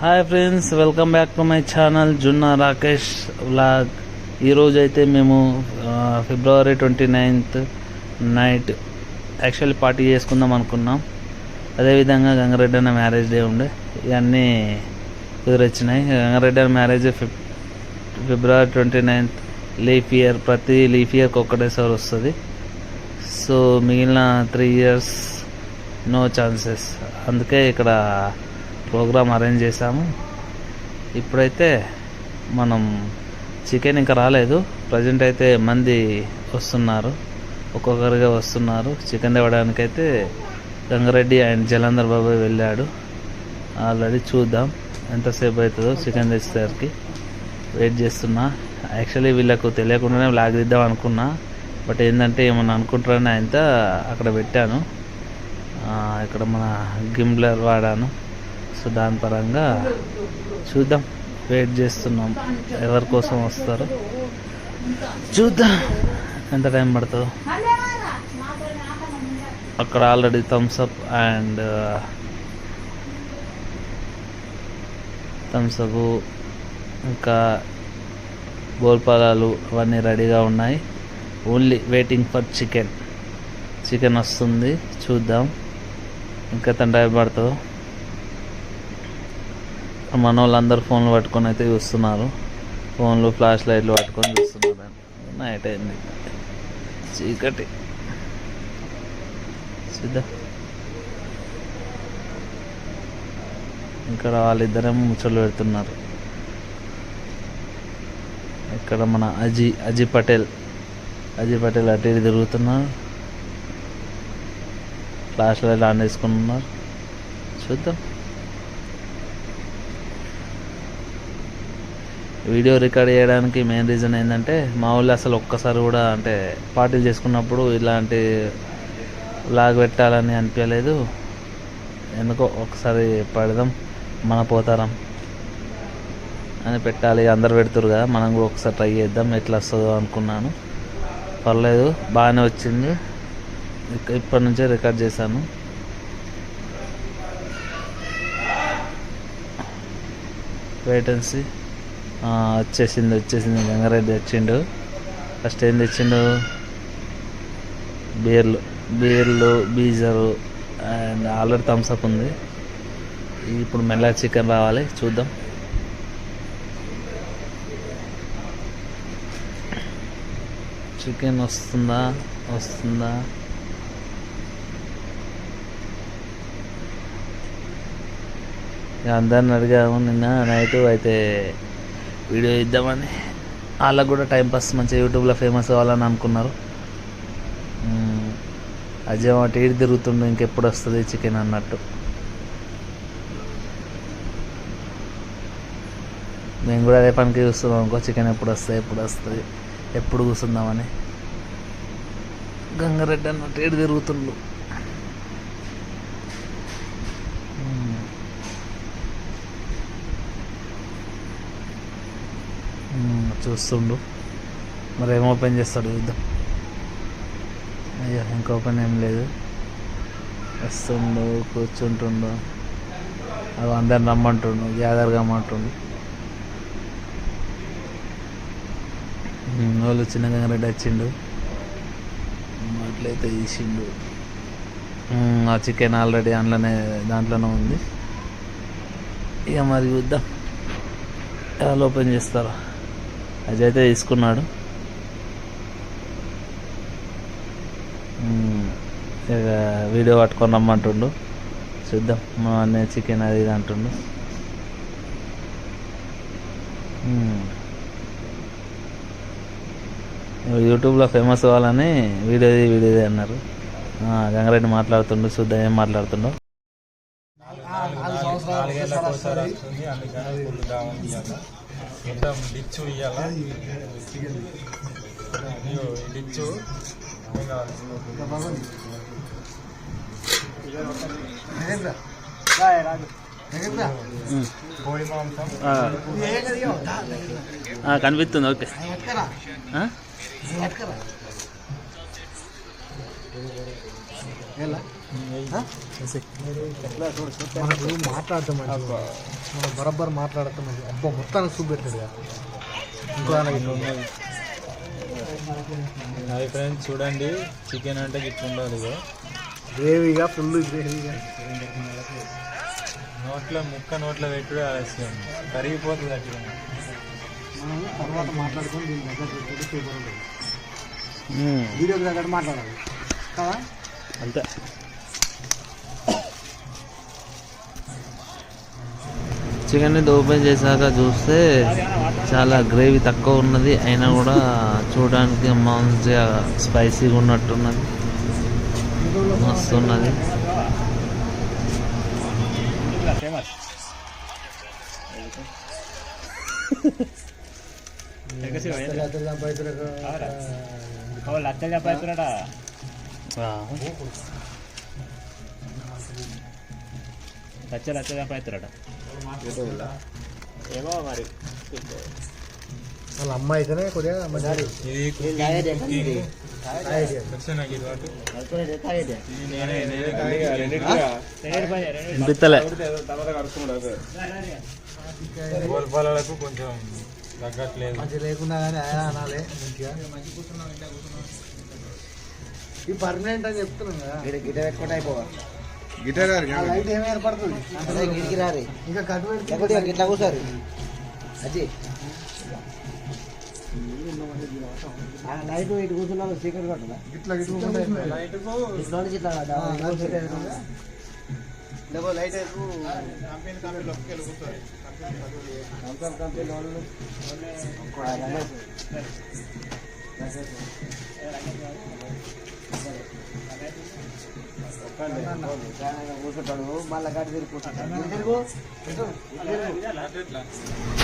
Hi friends, welcome back to my channel Junna Rakesh vlog. ఈరోజు అయితే మేము ఫిబ్రవరి 29th నైట్ యాక్చువల్లీ పార్టీ చేసుకుందాం అనుకున్నాం. అదేవిధంగా గంగారెడ్డి అన్న మ్యారేజ్ డే ఉండే, ఇవన్నీ కుదిరొచ్చినాయి. గంగారెడ్డి అన్న మ్యారేజ్ ఫిబ్రవరి 29th లీఫ్ ఇయర్. ప్రతి లీఫ్ ఇయర్కి ఒక్కటేసారి వస్తుంది. సో మిగిలిన 3 years నో ఛాన్సెస్. అందుకే ఇక్కడ ప్రోగ్రామ్ అరేంజ్ చేశాము. ఇప్పుడైతే మనం చికెన్ ఇంకా రాలేదు. ప్రజెంట్ అయితే మంది వస్తున్నారు, ఒక్కొక్కరిగా వస్తున్నారు. చికెన్ తేవడానికైతే గంగారెడ్డి అండ్ జలంధర్ బాబాయ్ వెళ్ళాడు ఆల్రెడీ. చూద్దాం ఎంతసేపు అవుతుందో చికెన్ తెచ్చేసరికి. వెయిట్ చేస్తున్నా. యాక్చువల్లీ వీళ్ళకు తెలియకుండానే వ్లాగ్ తీద్దాం అనుకున్నా, బట్ ఏంటంటే ఏమన్నా అనుకుంటారని ఆయనతో అక్కడ పెట్టాను. ఇక్కడ మన గిమ్బ్లర్ వాడాను. సో దాని పరంగా చూద్దాం, వెయిట్ చేస్తున్నాం ఎవరి కోసం వస్తారో చూద్దాం, ఎంత టైం పడుతుందో. అక్కడ ఆల్రెడీ థమ్స్అప్ అండ్ థమ్స్అప్ ఇంకా గోల్పాలాలు అవన్నీ రెడీగా ఉన్నాయి. Only waiting for chicken. Chicken వస్తుంది, చూద్దాం ఇంకా ఎంత టైం పడుతుందో. మన వాళ్ళందరూ ఫోన్లు పట్టుకొని అయితే చూస్తున్నారు. ఫోన్లు ఫ్లాష్ లైట్లు పట్టుకొని చూస్తున్నారు. నైట్ అయింది, చీకటి. చూద్దాం. ఇక్కడ వాళ్ళిద్దరేమో ముచ్చట్లు పెడుతున్నారు. ఇక్కడ మన అజీ పటేల్ అటు ఇటు తిరుగుతున్నారు. ఫ్లాష్ లైట్ ఆన్ చేసుకుని ఉన్నారు. చూద్దాం. వీడియో రికార్డ్ చేయడానికి మెయిన్ రీజన్ ఏంటంటే, మా ఊళ్ళో అసలు ఒక్కసారి కూడా అంటే పార్టీలు చేసుకున్నప్పుడు ఇలాంటి వ్లాగ్ పెట్టాలని అనిపించలేదు. ఎందుకో ఒకసారి పడదాం, మన పోతారం అని పెట్టాలి. అందరు పెడుతురు కదా, మనం కూడా ఒకసారి ట్రై చేద్దాం ఎట్లా వస్తుందో అనుకున్నాను. పర్లేదు, బాగానే వచ్చింది. ఇప్పటి నుంచే రికార్డ్ చేశాను. వెయిటెన్సీ వచ్చేసింది. గంగారెడ్డి వచ్చిండు. ఫస్ట్ ఏం తెచ్చిండు? బీర్లు బీజరు అండ్ ఆల్రెడీ థమ్స్అప్ ఉంది. ఇప్పుడు మెల్లగా చికెన్ రావాలి, చూద్దాం. చికెన్ వస్తుందా అందరిని అడిగాము నిన్న నైట్ అయితే వీడియో ఇద్దామని. వాళ్ళకు కూడా టైంపాస్ మంచిగా యూట్యూబ్లో ఫేమస్ అవ్వాలని అనుకున్నారు. అజయ్ అటు ఇటు తిరుగుతుండు, ఇంకెప్పుడు వస్తుంది చికెన్ అన్నట్టు. మేము కూడా అదే పనికి చూస్తున్నాం అనుకో, చికెన్ ఎప్పుడు వస్తుంది ఎప్పుడు కూర్చుందామని. గంగారెడ్డి అన్నట్టు ఏడు తిరుగుతుండు. చూస్తుండు, మరి ఏం ఓపెన్ చేస్తాడు చూద్దాం. అయ్యో ఇంకా ఓపెన్ ఏం లేదు. వస్తుండు, కూర్చుంటుండు, అవి అందరిని రమ్మంటుండు, గ్యాదర్ కమ్మంటుండు. వాళ్ళు చిన్న గంగారెడ్డి వచ్చిండు, అట్లయితే తీసిండు. ఆ చికెన్ ఆల్రెడీ దాంట్లోనే ఉంది. ఇక మరి చూద్దాం ఎలా ఓపెన్ చేస్తారో. అజయ్ అయితే తీసుకున్నాడు. ఇక వీడియో పట్టుకొని రమ్మంటుండు. చూద్దాం, మా అన్నయ్య చికెన్ అది ఇది అంటుండు. యూట్యూబ్లో ఫేమస్ అవ్వాలని వీడియోది అన్నారు. గంగారెడ్డి మాట్లాడుతుండు, చూద్దాం ఏం మాట్లాడుతుండో. డిచ్చు ఇవ్వాలా, డిచ్చు కోడి మాంసం కనిపిస్తుంది. ఓకే, మనకు మాట్లాడతాం మనం బరబ్బర్ మాట్లాడతాం. అబ్బా మొత్తానికి సూప్ పెట్టాడు కదా ఇంకో అది ఫ్రెండ్స్ చూడండి, చికెన్ అంటే ఇట్లా ఉండాలి ఇక గ్రేవీగా ఫుల్ గ్రేవీగా నోట్లో పెట్టుడే ఆలస్యం, కరిగిపోతుంది అట్లా. మనం తర్వాత మాట్లాడుకొని దీని దగ్గర పెట్టుకుంటే సూపర్ ఉంటుంది. వీడియోకి దగ్గర మాట్లాడాలి కదా అంతే. చికెన్ ఇది ఓపెన్ చేశాక చూస్తే చాలా గ్రేవీ తక్కువ ఉన్నది, అయినా కూడా చూడడానికి మంచిగా స్పైసీగా ఉన్నట్టున్నది, మస్తు ఉన్నది. వాళ్ళ అమ్మ అయితేనే కొద్దిగా బిత్తలే గోల్పాలకు కొంచెం తగ్గట్లేదు. మంచి లేకుండా కానీ ఆయన అనాలి మంచిగా. ఈ పర్మనెంట్ అని చెప్తున్నాం కదా, లైట్ ఏమి ఏర్పడుతుంది ఇంకా కట్టు పెట్టి ఇట్లా కూర్చోరు లైట్ ఇటు కూర్చున్నా సీక్రెట్ కట్టదా ఇట్లా లైట్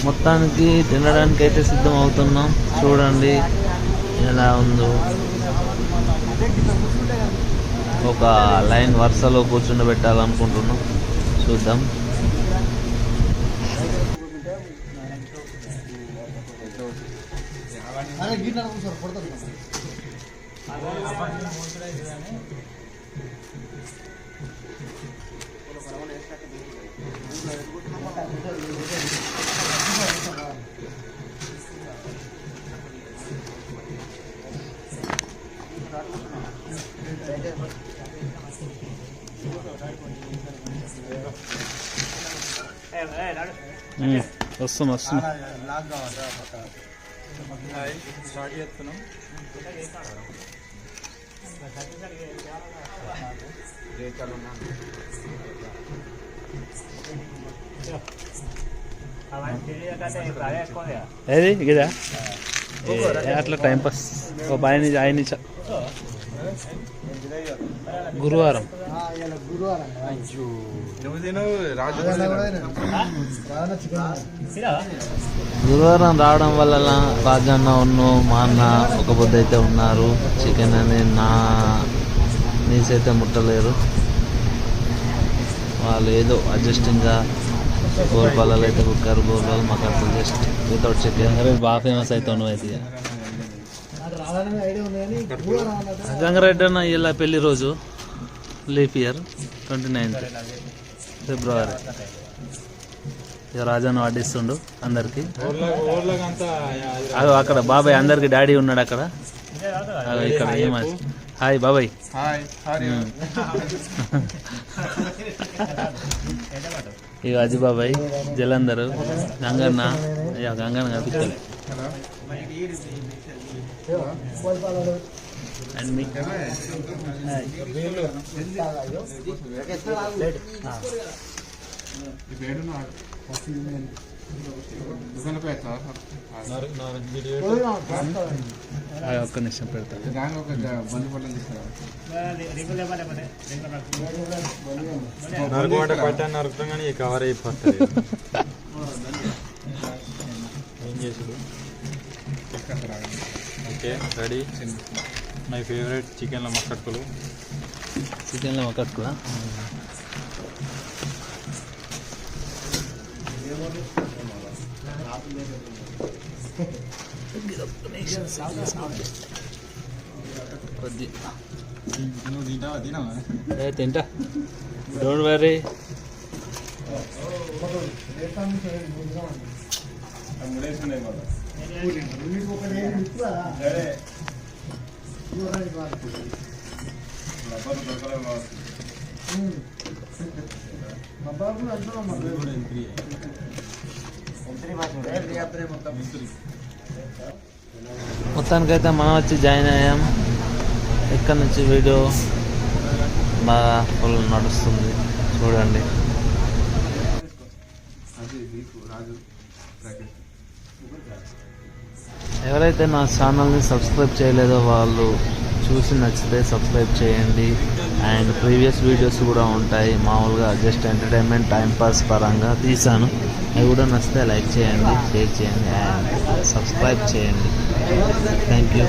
మొత్తానికి తినడానికి అయితే సిద్ధం అవుతున్నాం. చూడండి ఎలా ఉందో, ఒక లైన్ వరుసలో కూర్చుండబెట్టాలనుకుంటున్నాం, చూద్దాం. వస్తున్నాం స్టార్ట్ చేస్తున్నాం. ఏది ఇదా అట్లా టైంపాస్. ఓ బాయ్ ఆయన గురువారం గురువారం రావడం వల్ల రాజన్న ఉన్ను మా అన్న ఒక పొద్దు అయితే ఉన్నారు. చికెన్ అని నా నీసైతే ముట్టలేరు, వాళ్ళు ఏదో అడ్జస్టింగ్గా గోల్పాలలో అయితే కుక్కర్ గోల్పాలు మాకు అట్లా జస్ట్ వితౌట్ చికెన్. అరే బాగా ఫేమస్ అవుతావు నువ్వు అయితే. గంగారెడ్డి అన్న ఇలా పెళ్లి రోజు లీఫ్ ఇయర్ 29th ఫిబ్రవరి. ఇక రాజాను వడ్డిస్తుండు అందరికి. అదో అక్కడ బాబాయ్ అందరికి డాడీ ఉన్నాడు అక్కడ. ఇక్కడ హాయ్ బాబాయ్. ఇక అజీ బాబాయ్, జలంధర్, గంగన్న. గంగన్న కనిపించలే. అండ్ మీ ఒక్క నిమిషం పెడతా. నరుకుతాం కానీ కవర్ అయిపోతుంది. ఏం చేసుడు? Okay ready. మై ఫేవరెట్ చికెన్లో మక్కట్టుకులు. చికెన్లో మక్కట్టుకులా కొద్ది నువ్వు తింటావా తినవా తింటా డోంట్ వరీ. మొత్తానికైతే మనం వచ్చి జాయిన్ అయ్యాం. ఇక్కడ నుంచి వీడియో బాగా ఫుల్ నడుస్తుంది చూడండి. ఎవరైతే నా ఛానల్ని సబ్స్క్రైబ్ చేయలేదో వాళ్ళు చూసి నచ్చితే సబ్స్క్రైబ్ చేయండి. అండ్ ప్రీవియస్ వీడియోస్ కూడా ఉంటాయి, మామూలుగా జస్ట్ ఎంటర్టైన్మెంట్ టైంపాస్ పరంగా తీసాను. అవి కూడా నచ్చితే లైక్ చేయండి, షేర్ చేయండి అండ్ సబ్స్క్రైబ్ చేయండి. Thank you.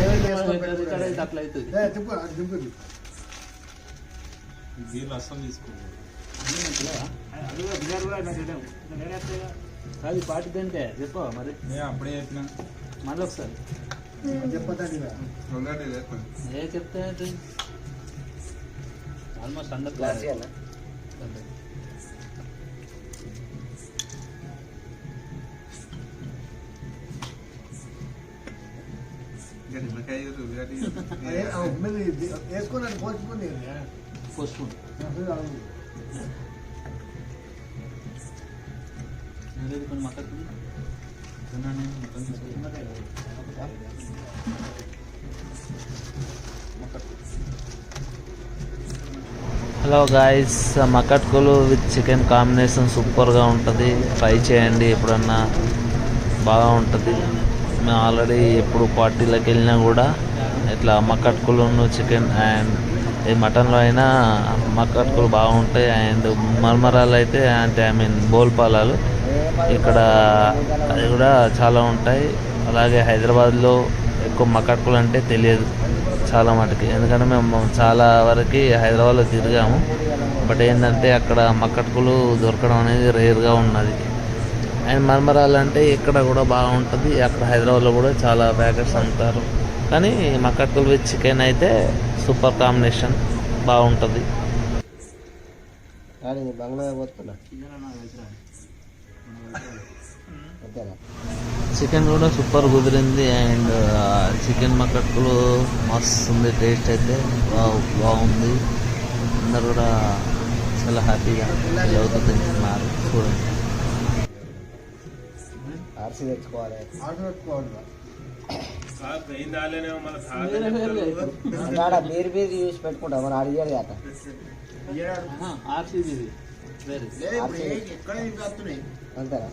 బీర్లు అస్సలు తీసుకోండి. అది పాటిదంటే చెప్పు మరి, నేను అప్పుడే చెప్పిన మళ్ళీ ఒకసారి ఏ చెప్తే ఆల్మోస్ట్ అందరు వేసుకున్నాను పోల్చుకుంది పోస్ట్పోన్ కొన్ని మాట్లాడుతుంది. హలో గాయస్, మక్కట్కులు విత్ చికెన్ కాంబినేషన్ సూపర్గా ఉంటుంది. ట్రై చేయండి ఎప్పుడన్నా, బాగా ఉంటుంది. మేము ఆల్రెడీ ఎప్పుడు పార్టీలకు వెళ్ళినా కూడా ఇట్లా మక్కట్కులను చికెన్ అండ్ ఈ మటన్లో అయినా మక్కట్కులు బాగుంటాయి. అండ్ మర్మరాలు అయితే అంటే బోల్పాలాలు ఇక్కడ అది కూడా చాలా ఉంటాయి. అలాగే హైదరాబాద్లో ఎక్కువ మక్కట్కులు అంటే తెలియదు చాలా మటుకి, ఎందుకంటే మేము చాలా వరకు హైదరాబాద్లో తిరిగాము. బట్ ఏంటంటే అక్కడ మక్కట్కులు దొరకడం అనేది రేర్గా ఉన్నది. అండ్ మర్మరాలు అంటే ఇక్కడ కూడా బాగుంటుంది, అక్కడ హైదరాబాద్లో కూడా చాలా ప్యాకెట్స్ అమ్ముతారు. కానీ మక్కట్కులు విత్ చికెన్ అయితే సూపర్ కాంబినేషన్, బాగుంటుంది. చికెన్ కూడా సూపర్ కుదిరింది. అండ్ చికెన్ మక్కట్కులు మస్తు ఉంది, టేస్ట్ అయితే బాగుంది. అందరు కూడా చాలా హ్యాపీగా ఫీల్ అవుతూ తింటున్నారు. చూడండి, మీరు చూసి పెట్టుకుంటాం మనం అడిగాడు కాక అంతేనా?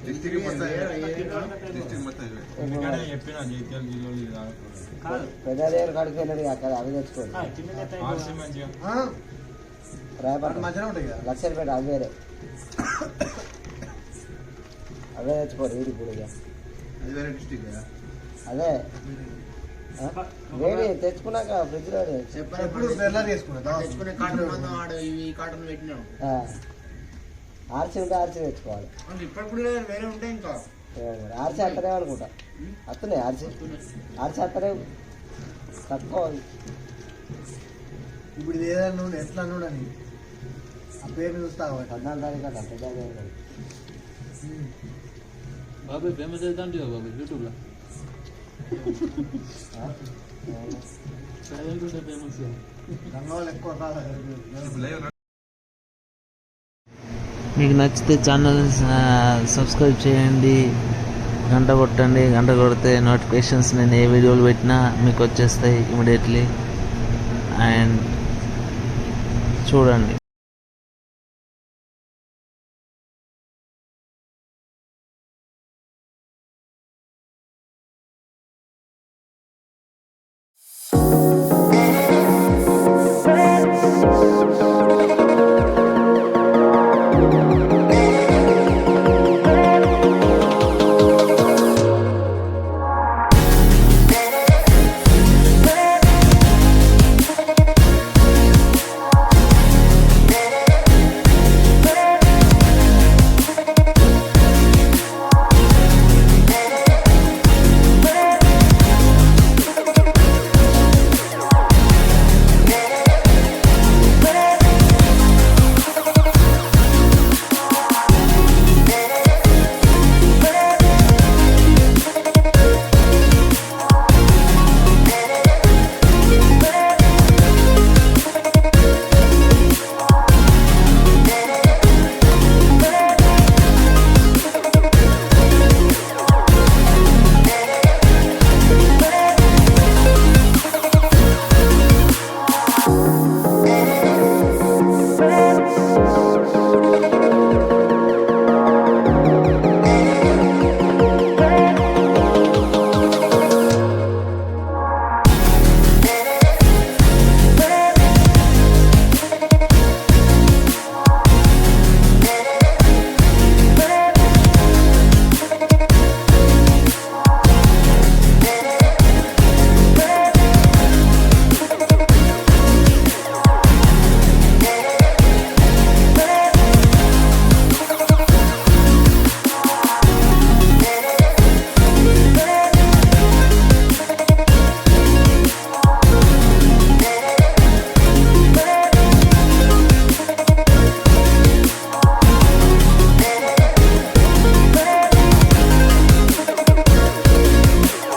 పెద్ద దగ్గర కాడికి వెళ్ళాడు అక్కడ అవి తెచ్చుకోండి. లక్షలపేట అవి వేరే అవే తెచ్చుకోరు వీడి ఇప్పుడు అదే వేడి తెచ్చుకున్నాక ఫ్రిడ్జ్ లో ఆర్సీ ఉంటే ఆర్సీ తెచ్చుకోవాలి. ఆర్సీ అంటనే అనుకుంటా వస్తున్నాయి. ఆర్సీ అంటనే తక్కువ. ఇప్పుడు ఇది ఏదన్నా ఎట్లా అని ఆ పేరు చూస్తా 14 తారీఖు కదా పెద్ద బాబాయ్ ఫేమస్ అవుతాంటి కదా బాబాయ్ యూట్యూబ్లో. ఫేమస్ ఎక్కువ మీకు నచ్చితే ఛానల్ సబ్స్క్రైబ్ చేయండి, గంట కొట్టండి. గంట కొడితే నోటిఫికేషన్స్ నేను ఏ వీడియోలు పెట్టినా మీకు వచ్చేస్తాయి ఇమీడియట్లీ. అండ్ చూడండి.